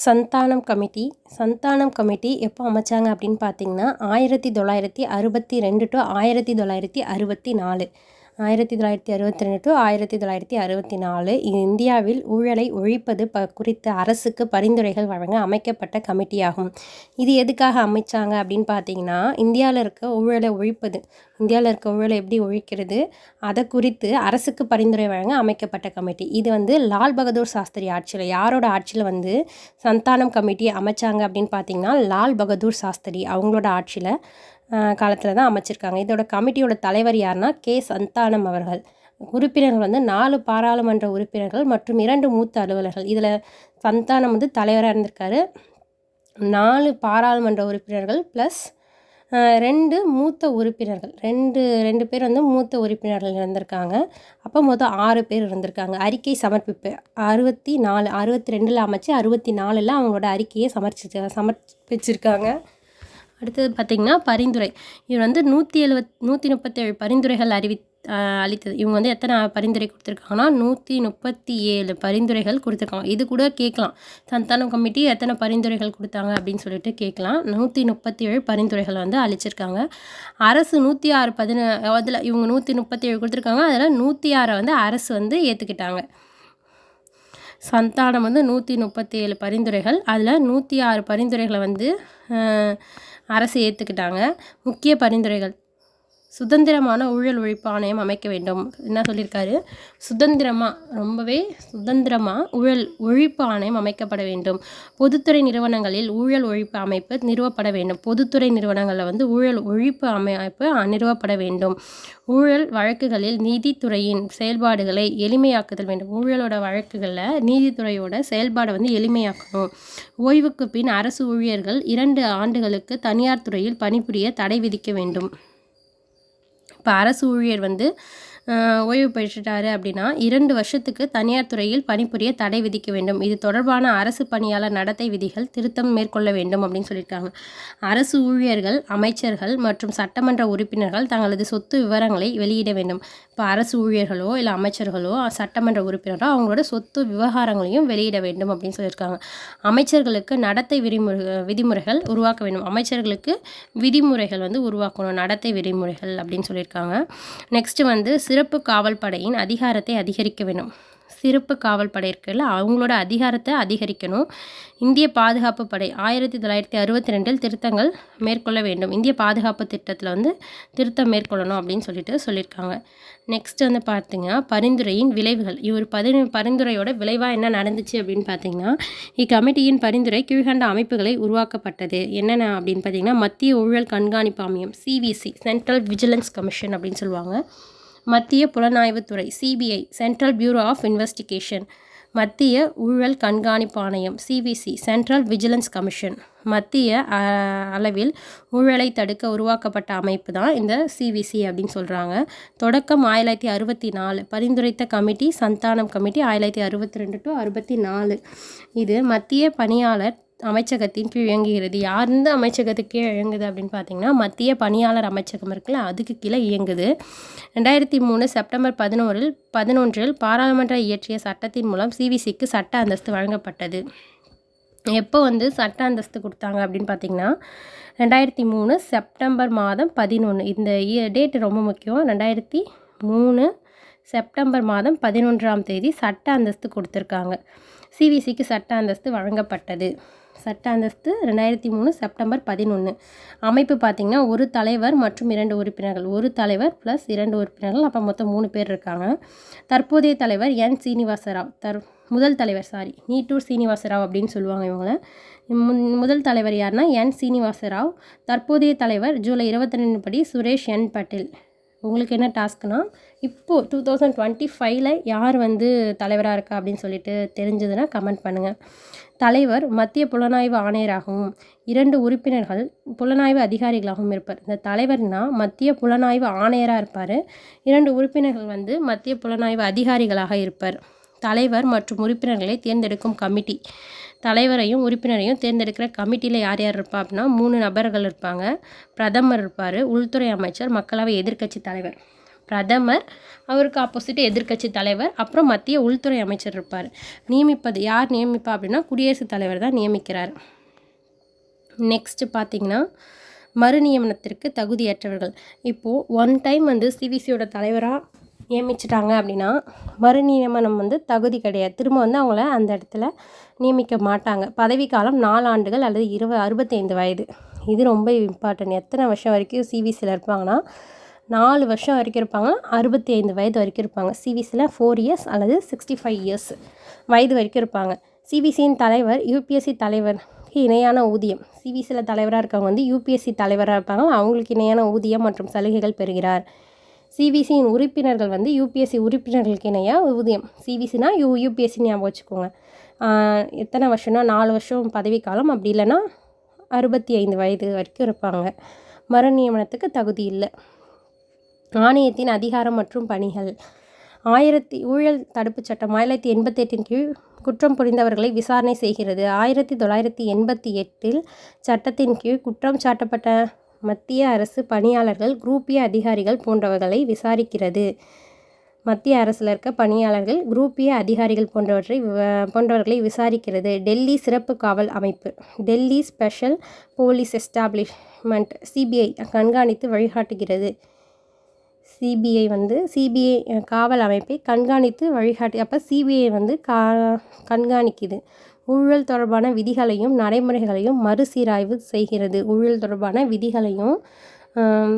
Santhanam committee எப்போ அமைச்சாங்க அப்படின்னு பார்த்தீங்கன்னா 1962 டு 1964. 1962 டு 1964 இந்தியாவில் ஊழலை ஒழிப்பது குறித்த அரசுக்கு பரிந்துரைகள் வழங்க அமைக்கப்பட்ட கமிட்டியாகும். இது எதுக்காக அமைச்சாங்க அப்படின்னு பார்த்தீங்கன்னா, இந்தியாவில் இருக்க ஊழலை எப்படி ஒழிக்கிறது அதை குறித்து அரசுக்கு பரிந்துரை வழங்க அமைக்கப்பட்ட கமிட்டி. இது லால் பகதூர் சாஸ்திரி ஆட்சியில், யாரோட ஆட்சியில் சந்தானம் கமிட்டி அமைச்சாங்க அப்படின்னு பார்த்தீங்கன்னா, லால் பகதூர் சாஸ்திரி அவங்களோட ஆட்சியில் காலத்தில் தான் அமைச்சிருக்காங்க. இதோட கமிட்டியோட தலைவர் யாருன்னா சந்தானம் அவர்கள். உறுப்பினர்கள் 4 பாராளுமன்ற உறுப்பினர்கள் மற்றும் 2 மூத்த அலுவலர்கள். இதில் சந்தானம் தலைவராக இருந்திருக்காரு. 4 பாராளுமன்ற உறுப்பினர்கள் ப்ளஸ் 2 மூத்த உறுப்பினர்கள், ரெண்டு பேர் மூத்த உறுப்பினர்கள் இருந்திருக்காங்க. அப்போ மொத்தம் 6 பேர் இருந்திருக்காங்க. அறிக்கை சமர்ப்பிப்பு 62 அமைச்சு 64 அவங்களோட அறிக்கையை சமர்ப்பிச்சிருக்காங்க. அடுத்தது பார்த்திங்கன்னா பரிந்துரை. இவர் 137 பரிந்துரைகள் அளித்தது. இவங்க எத்தனை பரிந்துரை கொடுத்துருக்காங்கன்னா 137 பரிந்துரைகள் கொடுத்துருக்காங்க. இது கூட கேட்கலாம், சந்தானம் கமிட்டி எத்தனை பரிந்துரைகள் கொடுத்தாங்க அப்படின்னு சொல்லிட்டு கேட்கலாம். 137 பரிந்துரைகள் அளிச்சிருக்காங்க. அரசு 106 அதில் இவங்க 137 கொடுத்துருக்காங்க. அதில் 106 அரசு ஏற்றுக்கிட்டாங்க. சந்தானம் 137 பரிந்துரைகள், அதில் 106 பரிந்துரைகளை அரசு ஏற்றுக்கிட்டாங்க. முக்கிய பரிந்துரைகள்: சுதந்திரமான ஊழல் ஒழிப்பு ஆணையம் அமைக்க வேண்டும். என்ன சொல்லியிருக்காரு? சுதந்திரமாக ஊழல் ஒழிப்பு ஆணையம் அமைக்கப்பட வேண்டும். பொதுத்துறை நிறுவனங்களில் ஊழல் ஒழிப்பு அமைப்பு நிறுவப்பட வேண்டும். பொதுத்துறை நிறுவனங்களில் ஊழல் ஒழிப்பு அமைப்பு நிறுவப்பட வேண்டும். ஊழல் வழக்குகளில் நீதித்துறையின் செயல்பாடுகளை எளிமையாக்குதல் வேண்டும். ஊழலோட வழக்குகளில் நீதித்துறையோட செயல்பாடை எளிமையாக்கணும். ஓய்வுக்கு பின் அரசு ஊழியர்கள் 2 ஆண்டுகளுக்கு தனியார் துறையில் பணிபுரிய தடை விதிக்க வேண்டும். இப்போ அரசு ஊழியர் ஓய்வு பெற்றுட்டாரு அப்படின்னா 2 வருஷத்துக்கு தனியார் துறையில் பணிபுரிய தடை விதிக்க வேண்டும். இது தொடர்பான அரசு பணியாளர் நடத்தை விதிகள் திருத்தம் மேற்கொள்ள வேண்டும் அப்படின்னு சொல்லியிருக்காங்க. அரசு ஊழியர்கள், அமைச்சர்கள் மற்றும் சட்டமன்ற உறுப்பினர்கள் தங்களது சொத்து விவரங்களை வெளியிட வேண்டும். இப்போ அரசு ஊழியர்களோ இல்லை அமைச்சர்களோ சட்டமன்ற உறுப்பினரோ அவங்களோட சொத்து விவகாரங்களையும் வெளியிட வேண்டும் அப்படின்னு சொல்லியிருக்காங்க. அமைச்சர்களுக்கு நடத்தை விதிமுறைகள் உருவாக்க வேண்டும். அமைச்சர்களுக்கு விதிமுறைகள் உருவாக்கணும், நடத்தை விதிமுறைகள் அப்படின்னு சொல்லியிருக்காங்க. நெக்ஸ்ட் சிறப்பு காவல் படையின் அதிகாரத்தை அதிகரிக்க வேண்டும். சிறப்பு காவல் படை இருக்குல்ல, அவங்களோட அதிகாரத்தை அதிகரிக்கணும். இந்திய பாதுகாப்பு படை 1962 திருத்தங்கள் மேற்கொள்ள வேண்டும். இந்திய பாதுகாப்பு திட்டத்தில் திருத்தம் மேற்கொள்ளணும் அப்படின்னு சொல்லியிருக்காங்க. நெக்ஸ்ட் பார்த்தீங்கன்னா பரிந்துரையின் விளைவுகள். இவர் பரிந்துரையோட விளைவாக என்ன நடந்துச்சு அப்படின்னு பார்த்தீங்கன்னா, இக்கமிட்டியின் பரிந்துரை கீழ்கண்ட அமைப்புகளை உருவாக்கப்பட்டது. என்னென்ன அப்படின்னு பார்த்தீங்கன்னா, மத்திய ஊழல் கண்காணிப்பு ஆணையம் CVC, சென்ட்ரல் விஜிலன்ஸ் கமிஷன் அப்படின்னு சொல்லுவாங்க. மத்திய புலனாய்வுத்துறை CBI, central bureau of investigation. மத்திய ஊழல் கண்காணிப்பு ஆணையம் CVC, சென்ட்ரல் விஜிலன்ஸ் கமிஷன். மத்திய அளவில் ஊழலை தடுக்க உருவாக்கப்பட்ட அமைப்பு தான் இந்த CVC அப்படின்னு சொல்கிறாங்க. தொடக்கம் 1964. பரிந்துரைத்த கமிட்டி சந்தானம் கமிட்டி 1962 டு 64. இது மத்திய பணியாளர் அமைச்சகத்தின் கீழ் இயங்குகிறது. யார் அமைச்சகத்துக்கு கீழே இயங்குது அப்படின்னு பார்த்தீங்கன்னா, மத்திய பணியாளர் அமைச்சகம் இருக்குல்ல, அதுக்கு கீழே இயங்குது. 2003 செப்டம்பர் 11 பாராளுமன்றம் இயற்றிய சட்டத்தின் மூலம் CVCக்கு சட்ட அந்தஸ்து வழங்கப்பட்டது. எப்போ சட்ட அந்தஸ்து கொடுத்தாங்க அப்படின்னு பார்த்தீங்கன்னா, 2003 செப்டம்பர் 11. இந்த டேட் ரொம்ப முக்கியம். 2003 செப்டம்பர் 11 சட்ட அந்தஸ்து கொடுத்துருக்காங்க. CVCக்கு சட்ட அந்தஸ்து வழங்கப்பட்டது. சட்ட அந்தஸ்து 2003 செப்டம்பர் 11. அமைப்பு பார்த்திங்கன்னா, ஒரு தலைவர் மற்றும் 2 உறுப்பினர்கள். ஒரு தலைவர் ப்ளஸ் 2 உறுப்பினர்கள், அப்போ மொத்தம் 3 பேர் இருக்காங்க. தற்போதைய தலைவர் முதல் தலைவர் நீட்டூர் சீனிவாசராவ் அப்படின்னு சொல்லுவாங்க இவங்கள. முதல் தலைவர் யாருன்னா சீனிவாசராவ். தற்போதைய தலைவர் ஜூலை 22 படி சுரேஷ் பட்டேல். உங்களுக்கு என்ன டாஸ்க்னால், இப்போது 2025 யார் தலைவராக இருக்கா அப்படின்னு சொல்லிட்டு தெரிஞ்சதுன்னா கமெண்ட் பண்ணுங்கள். தலைவர் மத்திய புலனாய்வு ஆணையராகவும் 2 உறுப்பினர்கள் புலனாய்வு அதிகாரிகளாகவும் இருப்பார். இந்த தலைவர்னா மத்திய புலனாய்வு ஆணையராக இருப்பார். 2 உறுப்பினர்கள் மத்திய புலனாய்வு அதிகாரிகளாக இருப்பார். தலைவர் மற்றும் உறுப்பினர்களை தேர்ந்தெடுக்கும் கமிட்டி. தலைவரையும் உறுப்பினரையும் தேர்ந்தெடுக்கிற கமிட்டியில் யார் இருப்பா அப்படின்னா 3 நபர்கள் இருப்பாங்க. பிரதமர் இருப்பார், உள்துறை அமைச்சர், மக்களவை எதிர்க்கட்சி தலைவர். பிரதமர், அவருக்கு ஆப்போசிட் எதிர்க்கட்சி தலைவர், அப்புறம் மத்திய உள்துறை அமைச்சர் இருப்பார். நியமிப்பது யார் நியமிப்பா அப்படின்னா குடியரசுத் தலைவர் தான் நியமிக்கிறார். நெக்ஸ்ட்டு பார்த்திங்கன்னா மறுநியமனத்திற்கு தகுதியற்றவர்கள். இப்போது ஒன் டைம் வந்து சிவிசியோட தலைவராக நியமிச்சிட்டாங்க அப்படின்னா மறுநியமனம் வந்து தகுதி கிடையாது. திரும்ப வந்து அவங்கள அந்த இடத்துல நியமிக்க மாட்டாங்க. பதவிக்காலம் 4 ஆண்டுகள் அல்லது 65 வயது. இது ரொம்ப இம்பார்ட்டன்ட். எத்தனை வருஷம் வரைக்கும் சிவிசியில் இருப்பாங்கன்னா 4 வருஷம் வரைக்கும் இருப்பாங்க, 65 வயது வரைக்கும் இருப்பாங்க. சிவிசியில் 4 இயர்ஸ் அல்லது 65 இயர்ஸ் வயது வரைக்கும் இருப்பாங்க. சிவிசியின் தலைவர் யூபிஎஸ்சி தலைவருக்கு இணையான ஊதியம். சிவிசியில் தலைவராக இருக்கவங்க வந்து யூபிஎஸ்சி தலைவராக இருப்பாங்க, அவங்களுக்கு இணையான ஊதியம் மற்றும் சலுகைகள் பெறுகிறார். சிவிசியின் உறுப்பினர்கள் வந்து யூபிஎஸ்சி உறுப்பினர்களுக்கு இணையாக ஊதியம். சிவிசினா யூபிஎஸ்சி ஞாபகம் வச்சுக்கோங்க. எத்தனை வருஷம்னா 4 வருஷம் பதவிக்காலம், அப்படி இல்லைன்னா 65 வயது வரைக்கும் இருப்பாங்க. மறுநியமனத்துக்கு தகுதி இல்லை. ஆணையத்தின் அதிகாரம் மற்றும் பணிகள். ஊழல் தடுப்புச் சட்டம் 1988 கீழ் குற்றம் புரிந்தவர்களை விசாரணை செய்கிறது. 1988 சட்டத்தின் கீழ் குற்றம் சாட்டப்பட்ட மத்திய அரசு பணியாளர்கள், குரூப் ஏ அதிகாரிகள் போன்றவர்களை விசாரிக்கிறது. மத்திய அரசில் இருக்க பணியாளர்கள், குரூப் ஏ அதிகாரிகள் போன்றவர்களை விசாரிக்கிறது. டெல்லி சிறப்பு காவல் அமைப்பு, Delhi special police establishment, CBI கண்காணித்து வழிகாட்டுகிறது. சிபிஐ வந்து காவல் அமைப்பை கண்காணித்து அப்போ சிபிஐ வந்து கண்காணிக்குது. ஊழல் தொடர்பான விதிகளையும் நடைமுறைகளையும் மறுசீராய்வு செய்கிறது. ஊழல் தொடர்பான விதிகளையும்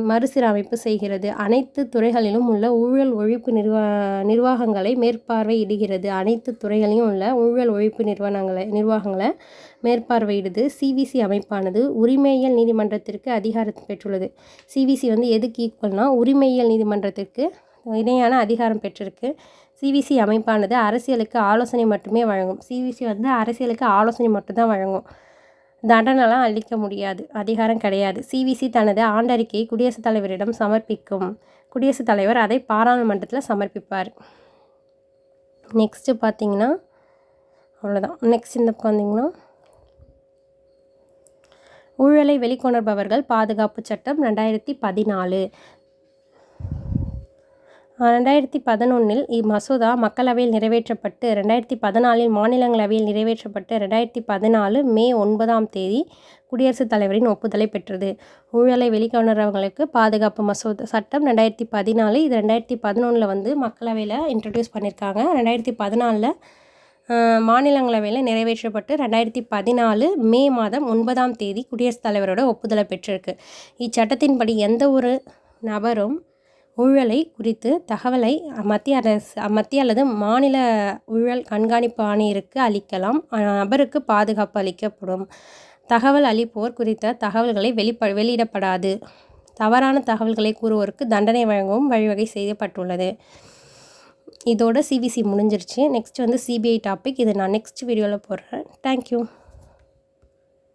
மறுசீரமைப்பு செய்கிறது. அனைத்து துறைகளிலும் உள்ள ஊழல் ஒழிப்பு நிர்வாகங்களை மேற்பார்வையிடுகிறது. அனைத்து துறைகளிலும் உள்ள ஊழல் ஒழிப்பு நிர்வாகங்களை மேற்பார்வையிடுது. சிவிசி அமைப்பானது உரிமையியல் நீதிமன்றத்திற்கு அதிகாரம் பெற்றுள்ளது. சிவிசி வந்து எதுக்கு ஈக்குவல்னா உரிமையியல் நீதிமன்றத்திற்கு இணையான அதிகாரம் பெற்றிருக்கு. சிவிசி அமைப்பானது அரசியலுக்கு ஆலோசனை மட்டுமே வழங்கும். சிவிசி வந்து அரசியலுக்கு ஆலோசனை மட்டும்தான் வழங்கும், தண்டனைலாம் அளிக்க முடியாது, அதிகாரம் கிடையாது. சிவிசி தனது ஆண்டறிக்கையை குடியரசுத் தலைவரிடம் சமர்ப்பிக்கும். குடியரசுத் தலைவர் அதை பாராளுமன்றத்தில் சமர்ப்பிப்பார். நெக்ஸ்ட்டு பார்த்திங்கன்னா அவ்வளோதான். நெக்ஸ்ட் இந்த பார்த்திங்கன்னா ஊழலை வெளிக்கொணர்பவர்கள் பாதுகாப்பு சட்டம் 2014. 2011 இம்மசோதா மக்களவையில் நிறைவேற்றப்பட்டு 2014 மாநிலங்களவையில் நிறைவேற்றப்பட்டு 2014 மே 9 குடியரசுத் தலைவரின் ஒப்புதலை பெற்றது. ஊழலை வெளிக்கொணர்றவங்களுக்கு பாதுகாப்பு மசோதா சட்டம் 2014. இது 2011 வந்து மக்களவையில் இன்ட்ரடியூஸ் பண்ணியிருக்காங்க. 2014 மாநிலங்களவையில் நிறைவேற்றப்பட்டு 2014 மே 9 குடியரசுத் தலைவரோட ஒப்புதலை பெற்றிருக்கு. இச்சட்டத்தின்படி எந்த ஒரு நபரும் ஊழலை குறித்து தகவலை மத்திய அல்லது மாநில ஊழல் கண்காணிப்பு ஆணையருக்கு அளிக்கலாம். நபருக்கு பாதுகாப்பு அளிக்கப்படும். தகவல் அளிப்போர் குறித்த தகவல்களை வெளியிடப்படாது. தவறான தகவல்களை கூறுவோருக்கு தண்டனை வழங்கவும் வழிவகை செய்யப்பட்டுள்ளது. இதோட சிவிசி முடிஞ்சிருச்சு. நெக்ஸ்ட் வந்து சிபிஐ டாபிக். இது நான் நெக்ஸ்ட் வீடியோவில் போடுறேன். தேங்க்யூ.